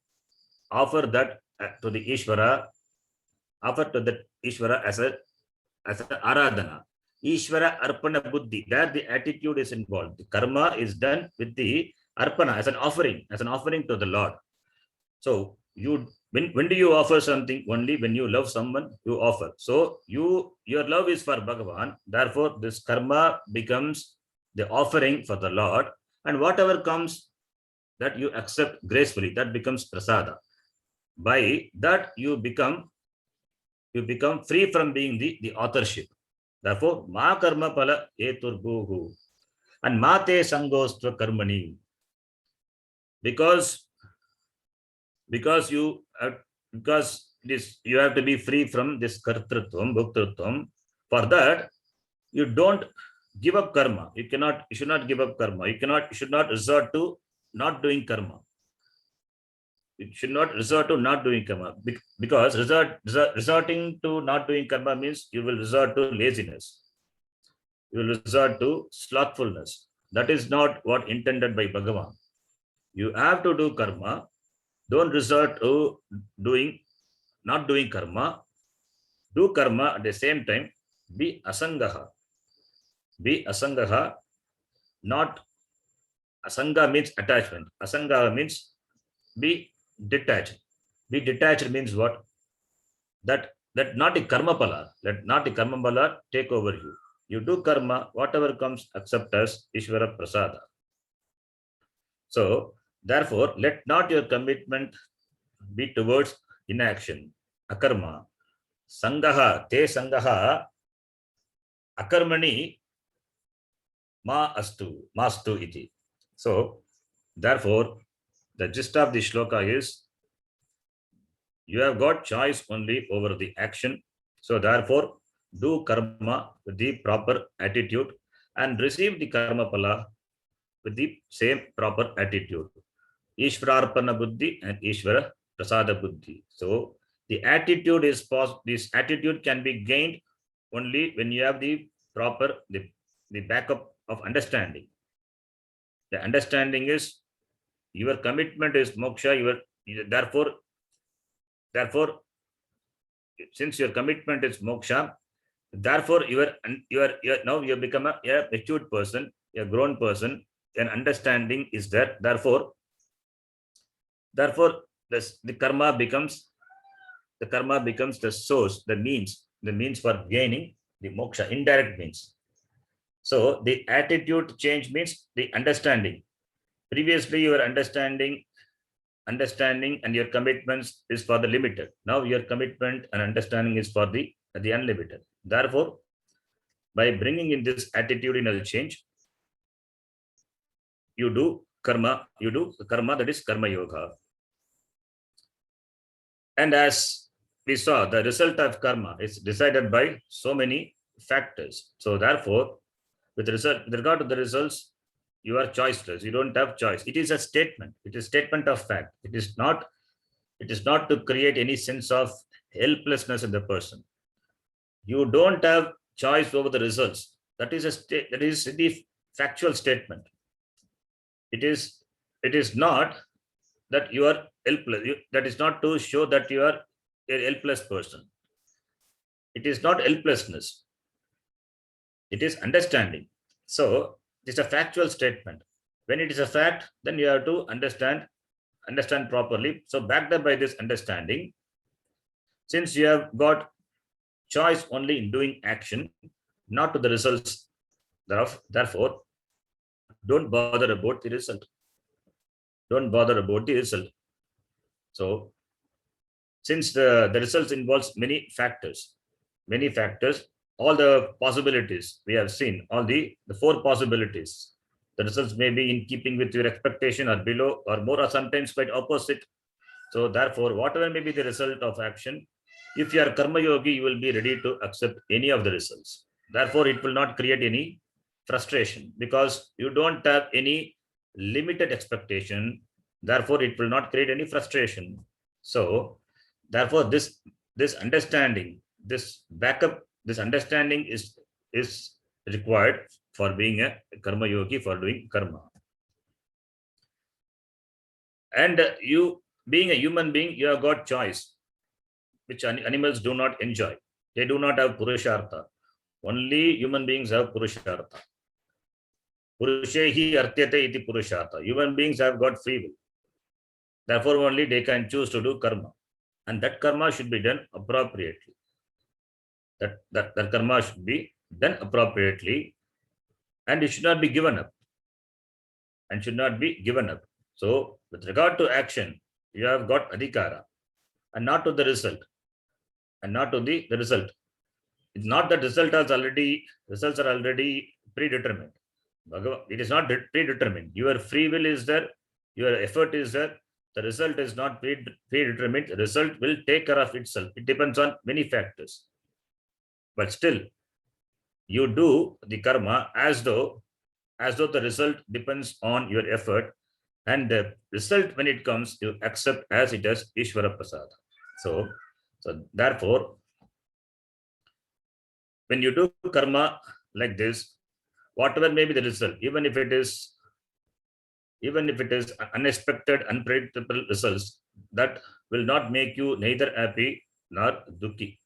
offer that to the Ishvara, offer to the Ishvara as a as an aradhana. Ishvara arpana buddhi, there the attitude is involved. The karma is done with the arpana as an offering to the Lord. So you when do you offer something? Only when you love someone, you offer. So your love is for Bhagavan. Therefore, this karma becomes the offering for the Lord, and whatever comes that you accept gracefully, that becomes prasada. By that you become free from being the authorship. Therefore, ma karma pala eturbuhu and mate sangostva karmani, because you because this you have to be free from this kartrutvam bhoktrutvam. For that, you don't give up karma. You should not give up karma. You should not resort to not doing karma. You should not resort to not doing karma, because resorting to not doing karma means you will resort to laziness. You will resort to slothfulness. That is not what intended by Bhagavan. You have to do karma. Don't resort to not doing karma. Do karma at the same time. Be asangaha. Be asangaha. Not asanga means attachment. Asanga means be detached. Be detached means what? That not the karma pala. Let not the karma pala take over you. You do karma, whatever comes, accept as Ishvara Prasada. So, therefore, let not your commitment be towards inaction, akarma. Sangaha, te sangaha, akarmani, mastu iti. So, therefore, the gist of the shloka is, you have got choice only over the action. So, therefore, do karma with the proper attitude and receive the karma pala with the same proper attitude. Ishvararpana buddhi and Ishvara prasada buddhi. So the attitude is this attitude can be gained only when you have the proper the backup of understanding. The understanding is your commitment is moksha. Therefore, since your commitment is moksha, therefore you are now you become a matured person, a grown person, and understanding is there. Therefore the karma becomes the source, the means for gaining the moksha, indirect means. So the attitude change means the understanding. Previously your understanding and your commitments is for the limited. Now your commitment and understanding is for the unlimited. Therefore, by bringing in this attitudinal change, you do karma, that is karma yoga. And as we saw, the result of karma is decided by so many factors. So therefore, with regard to the results, you are choiceless. You don't have choice. It is a statement. It is a statement of fact. It is not to create any sense of helplessness in the person. You don't have choice over the results. That is the factual statement. It is not that you are helpless. That is not to show that you are a helpless person. It is not helplessness. It is understanding. So it's a factual statement. When it is a fact, then you have to understand properly. So backed up by this understanding, since you have got choice only in doing action, not to the results thereof, therefore, don't bother about the result. Don't bother about the result. So since the results involves many factors, all the possibilities we have seen, all the 4 possibilities, the results may be in keeping with your expectation or below or more, or sometimes quite opposite. So therefore, whatever may be the result of action, if you are karma yogi, you will be ready to accept any of the results. Therefore, it will not create any frustration because you don't have any limited expectation. Therefore, it will not create any frustration. So therefore, this understanding, this backup, this understanding is required for being a karma yogi, for doing karma. And you, being a human being, you have got choice, which animals do not enjoy. They do not have purushartha. Only human beings have Purushartha. Purushehi artyate iti Purushartha. Human beings have got free will. Therefore, only they can choose to do karma. And that karma should be done appropriately. That karma should be done appropriately, and it should not be given up. And should not be given up. So, with regard to action, you have got adhikara, and not to the result. And not to the result. It's not that results are already predetermined. It is not predetermined. Your free will is there, your effort is there. The result is not predetermined. The result will take care of itself. It depends on many factors. But still, you do the karma as though the result depends on your effort, and the result, when it comes, you accept as it is Ishvara Prasad. So therefore, when you do karma like this, whatever may be the result, even if it is unexpected, unpredictable results, that will not make you neither happy nor dukkhi.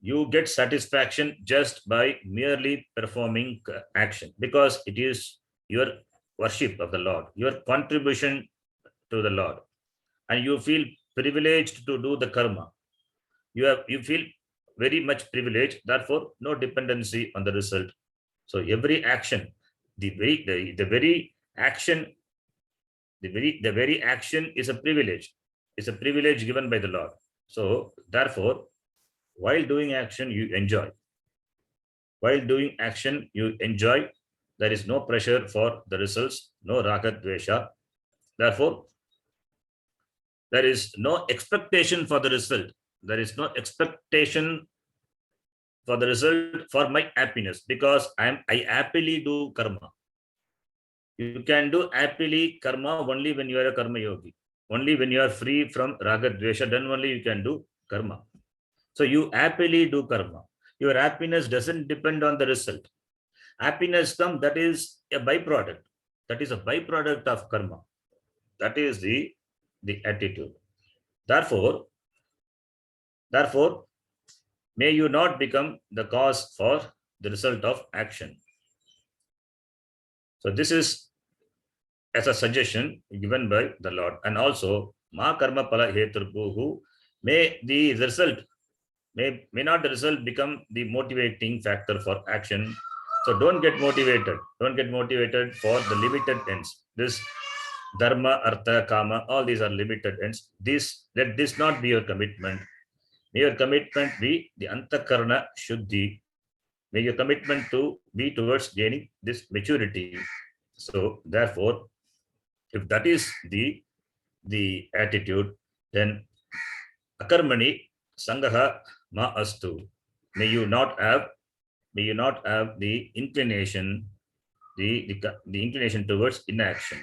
You get satisfaction just by merely performing action, because it is your worship of the Lord, your contribution to the Lord, and you feel privileged to do the karma. You feel very much privileged, therefore no dependency on the result. So every action, the very action is a privilege. It's a privilege given by the Lord. So therefore, while doing action, you enjoy. While doing action, you enjoy. There is no pressure for the results, no raga dvesha. Therefore, there is no expectation for the result. There is no expectation for the result for my happiness, because I happily do karma. You can do happily karma only when you are a karma yogi. Only when you are free from raga dvesha, then only you can do karma. So you happily do karma. Your happiness doesn't depend on the result. Happiness comes, that is a byproduct. That is a byproduct of karma. That is the attitude. Therefore, may you not become the cause for the result of action. So this is as a suggestion given by the Lord. And also, ma karma pala heturbuhu, may the result, may not the result become the motivating factor for action. So don't get motivated. Don't get motivated for the limited ends. This dharma, artha, kama, all these are limited ends. Let this not be your commitment. May your commitment be the antakarana shuddhi. May your commitment to be towards gaining this maturity. So therefore, if that is the attitude, then akarmani sangaha ma astu. May you not have the inclination, the inclination towards inaction.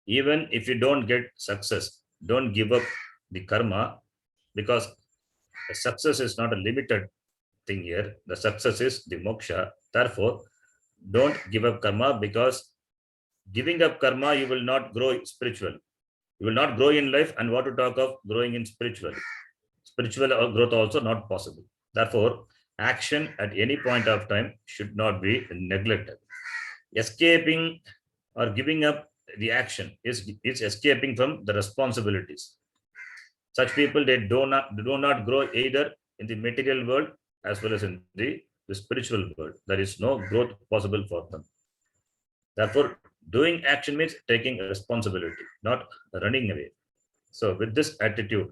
Even if you don't get success, don't give up the karma, because the success is not a limited thing here. The success is the moksha. Therefore, don't give up karma, because giving up karma, you will not grow spiritual. You will not grow in life, and what to talk of growing in spiritual. Spiritual growth also not possible. Therefore, action at any point of time should not be neglected. Escaping or giving up the action is escaping from the responsibilities. Such people, they do not grow either in the material world as well as in the spiritual world. There is no growth possible for them. Therefore, doing action means taking responsibility, not running away. So with this attitude,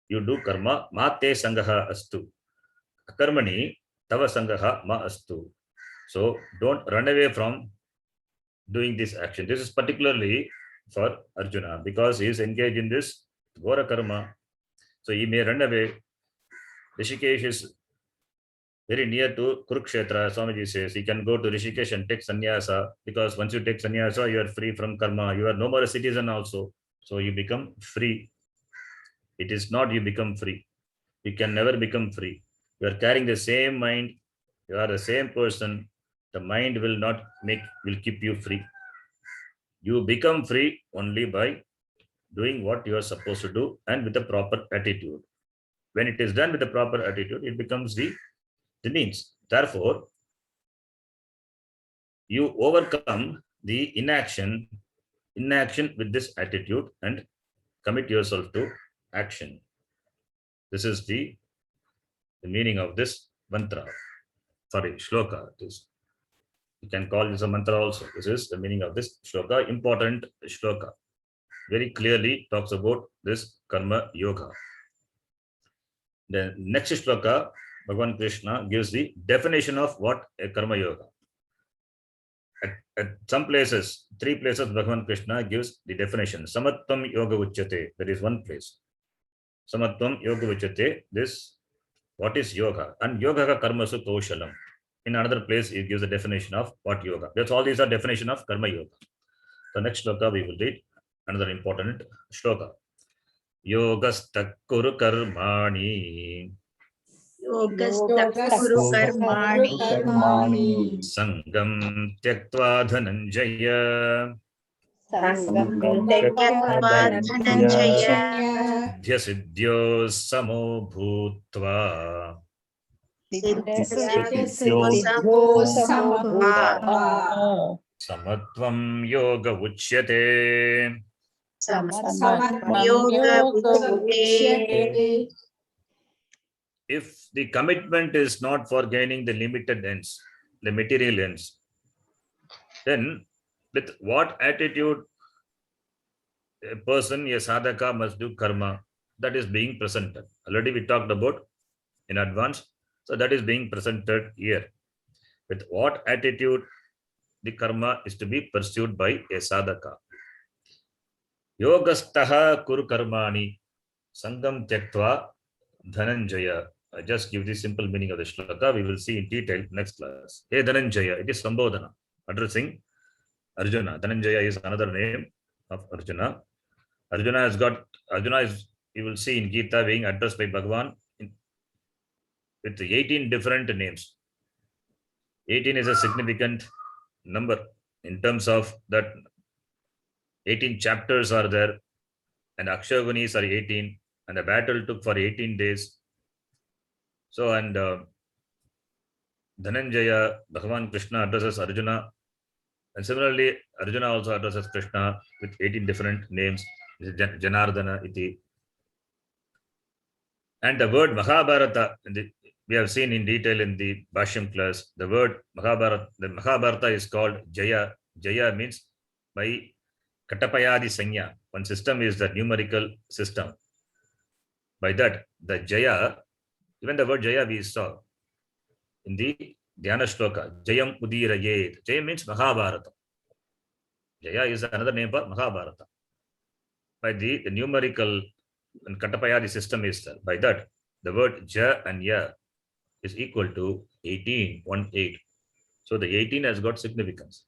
you do karma, ma te sangaha astu. Karmani tava sangaha ma astu. So don't run away from doing this action. This is particularly for Arjuna, because he is engaged in this Gora karma. So he may run away. Rishikesh is very near to Kurukshetra. Swamiji says he can go to Rishikesh and take sannyasa, because once you take sannyasa, you are free from karma. You are no more a citizen also. So you become free. It is not you become free. You can never become free. You are carrying the same mind. You are the same person. The mind will keep you free. You become free only by doing what you are supposed to do, and with the proper attitude. When it is done with the proper attitude, it becomes the It means, therefore, you overcome the inaction with this attitude and commit yourself to action. This is the meaning of this mantra. Sorry, shloka. You can call this a mantra also. This is the meaning of this shloka, important shloka. Very clearly talks about this karma yoga. The next shloka, Bhagavan Krishna gives the definition of what a karma yoga. At some places, 3 places, Bhagavan Krishna gives the definition. Samatvam yoga uchyate. There is one place. Samatvam yoga uchyate. This, what is yoga? And yoga ka karmasu kaushalam. In another place, he gives a definition of what yoga. That's all these are definition of karma yoga. The next shloka we will read another important shloka. Yogastha kuru karmani. Yogastha kuru karmani. Sangam tyaktva dhananjaya. Sangam tyaktva dhananjaya. Siddhyo samo bhutva. Samatvam yoga uchyate. If the commitment is not for gaining the limited ends, the material ends, then with what attitude a person, a sadhaka must do karma, that is being presented. Already we talked about in advance. So that is being presented here. With what attitude the karma is to be pursued by a sadhaka. Yogastaha kuru karmani sangam tyaktva dhananjaya. I just give the simple meaning of the shloka. We will see in detail next class. Hey Dhananjaya, it is Sambodhana, addressing Arjuna. Dhananjaya is another name of Arjuna. Arjuna is, you will see in Gita being addressed by Bhagavan with 18 different names. 18 is a significant number in terms of that 18 chapters are there, and Akshavanis are 18, and the battle took for 18 days. So, and Dhananjaya, Bhagavan Krishna addresses Arjuna, and similarly, Arjuna also addresses Krishna with 18 different names. Janardana iti. And the word Mahabharata, we have seen in detail in the Bhashyam class, the word Mahabharata, the Mahabharata is called Jaya. Jaya means by Katapayadi Sanya. One system is the numerical system. By that, the Jaya, even the word Jaya we saw in the Dhyana Shloka, Jayam Udirayet. Jaya means Mahabharata. Jaya is another name for Mahabharata. By the numerical and Katapayadi system is there. By that, the word Ja and Ya is equal to 18, 1-8. So the 18 has got significance.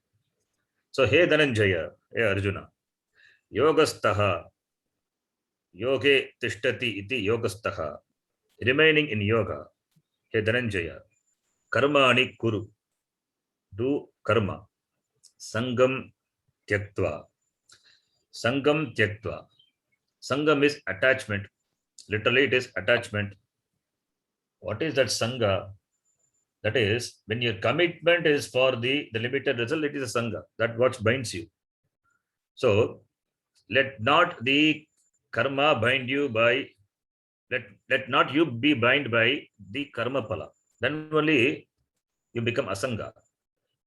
So, hey Dhananjaya, hey Arjuna, Yogastaha, Yoge Tishtati iti Yogastaha, remaining in yoga, hey Dhananjaya, Karmani Kuru, do karma, Sangam Tyaktva. Sangam Tyaktva. Sangam is attachment. Literally, it is attachment. What is that Sangha? That is, when your commitment is for the limited result, it is a Sangha. That what binds you. So, let not the karma bind you by, let not you be bind by the karma pala. Then only you become asanga.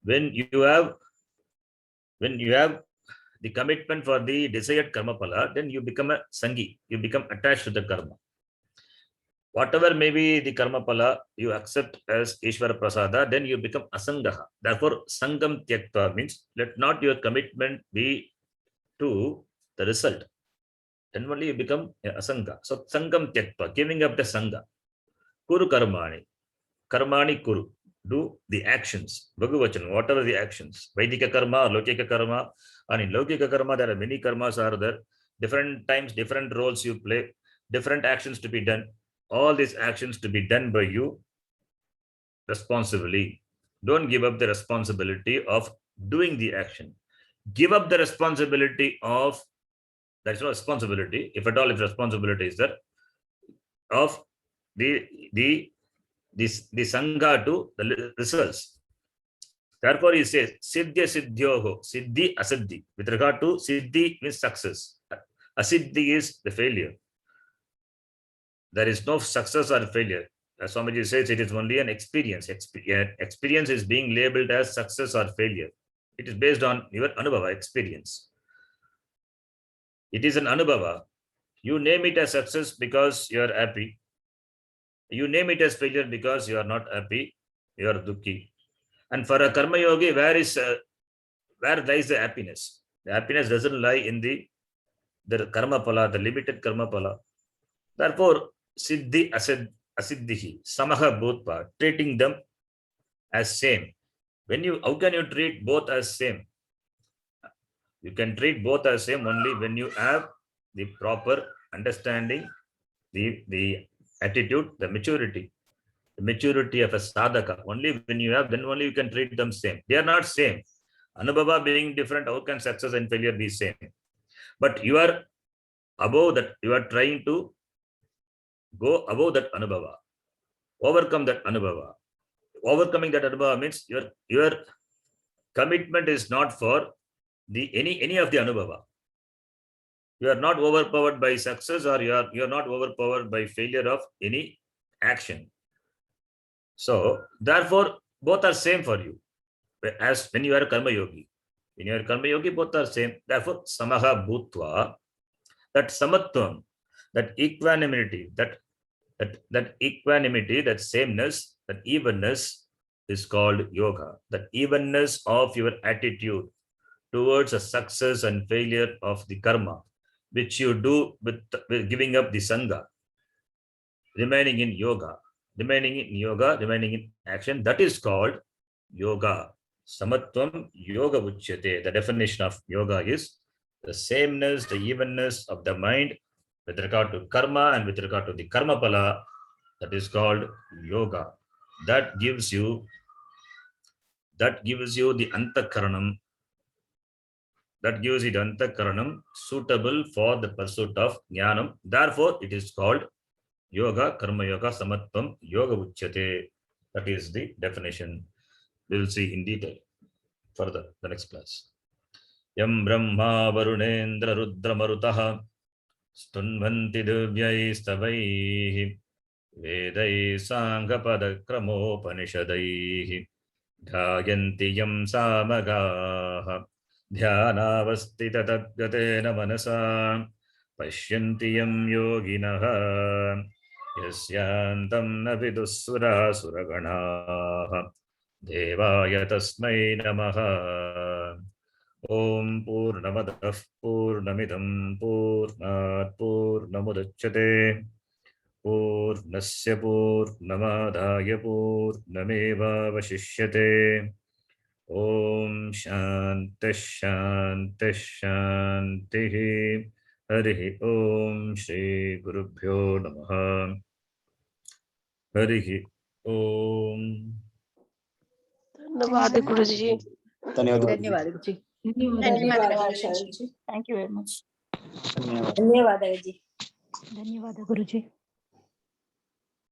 When you have the commitment for the desired karma pala, then you become a sangi. You become attached to the karma. Whatever may be the karma pala you accept as Ishvara Prasada, then you become asangaha. Therefore, sangam tyaktva means let not your commitment be to the result. Then only you become asanga. So sangam tyaktva, giving up the sangha. Kuru karmani. Karmani kuru. Do the actions. Bhagavachan, whatever the actions. Vaidika karma, Lokika karma. And in Lokika karma, there are many karmas are there. Different times, different roles you play. Different actions to be done. All these actions to be done by you responsibly. Don't give up the responsibility of doing the action. Give up the responsibility of, that's not responsibility, if at all if responsibility is there, of the the sangha to the results. Therefore, he says, siddhya siddhyoho, siddhi asiddhi. With regard to siddhi means success. Asiddhi is the failure. There is no success or failure. As Swamiji says, it is only an experience. Experience is being labeled as success or failure. It is based on your anubhava, experience. It is an anubhava. You name it as success because you are happy. You name it as failure because you are not happy. You are dukkhi. And for a karma yogi, where lies the happiness? The happiness doesn't lie in the karma pala, the limited karma pala. Therefore, siddhi asiddhi, samaha bhutva, treating them as same. How can you treat both as same? You can treat both as same only when you have the proper understanding, the attitude, the maturity of a sadhaka. Only when you have, then only you can treat them same. They are not same. Anubhava being different, how can success and failure be same? But you are above that. You are trying to go above that anubhava, overcome that anubhava. Overcoming that anubhava means your commitment is not for any of the anubhava. You are not overpowered by success, or you are not overpowered by failure of any action. So therefore, both are same for you. As when you are a karma yogi, both are same. Therefore, samaha bhutva, that samatvam, that equanimity, that equanimity, that sameness, that evenness is called yoga. That evenness of your attitude towards a success and failure of the karma, which you do with giving up the sangha, remaining in yoga, remaining in action, that is called yoga. Samatvam yoga uchyate. The definition of yoga is the sameness, the evenness of the mind with regard to karma and with regard to the karma pala. That is called yoga. That gives you the antakaranam. That gives it antakaranam suitable for the pursuit of jnanam. Therefore, it is called yoga, karma yoga, samatvam yoga uchyate. That is the definition. We will see in detail further the next class. Yam brahma varunendra rudra marutaha stunvanti divyai stavaihi vedai sanghapada kramopanishadaihi gayanti yam samagaha dhyanavastita tadgatena manasa pashyanti yam yoginaha yasyantam na vidusura suraganaha devaya tasmai namaha. Om Purnamadah Purnamidam Purnat Purnamudachyate Purnasya Purnamadaya Purnameva Vashishyate. Om Shanti Shanti Shanti. Harihi Om Shri Gurubhyo Namaha. Harihi Om. धन्यवाद गुरुजी. धन्यवाद गुरुजी. Thank you very much. धन्यवाद गुरुजी. धन्यवाद गुरुजी.